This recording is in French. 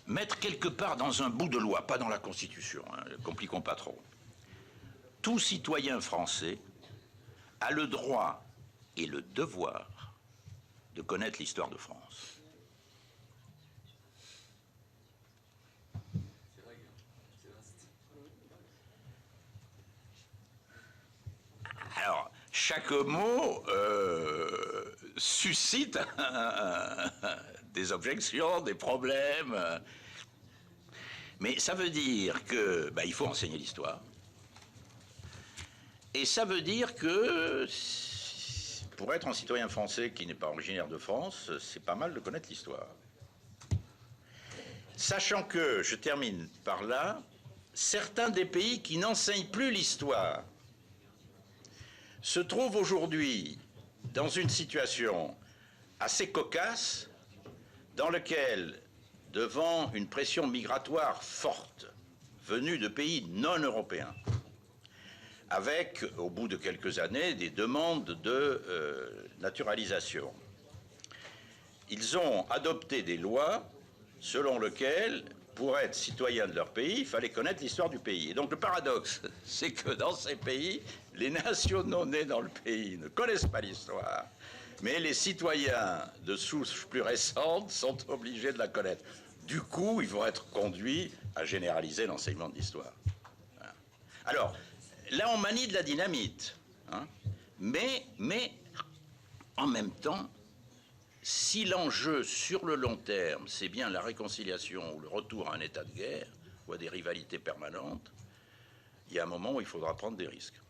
mettre quelque part dans un bout de loi, pas dans la Constitution, hein, compliquons pas trop. Tout citoyen français a le droit et le devoir de connaître l'histoire de France. Alors, chaque mot suscite des objections, des problèmes. Mais ça veut dire que il faut enseigner l'histoire. Et ça veut dire que pour être un citoyen français qui n'est pas originaire de France, c'est pas mal de connaître l'histoire. Sachant que, je termine par là, certains des pays qui n'enseignent plus l'histoire se trouvent aujourd'hui dans une situation assez cocasse dans laquelle, devant une pression migratoire forte venue de pays non européens, avec, au bout de quelques années, des demandes de naturalisation, ils ont adopté des lois selon lesquelles, pour être citoyen de leur pays, il fallait connaître l'histoire du pays. Et donc le paradoxe, c'est que dans ces pays, les nationaux nés dans le pays ne connaissent pas l'histoire, mais les citoyens de souche plus récente sont obligés de la connaître. Du coup, ils vont être conduits à généraliser l'enseignement de l'histoire. Alors, là, on manie de la dynamite, hein, mais en même temps, si l'enjeu sur le long terme, c'est bien la réconciliation ou le retour à un état de guerre ou à des rivalités permanentes, il y a un moment où il faudra prendre des risques.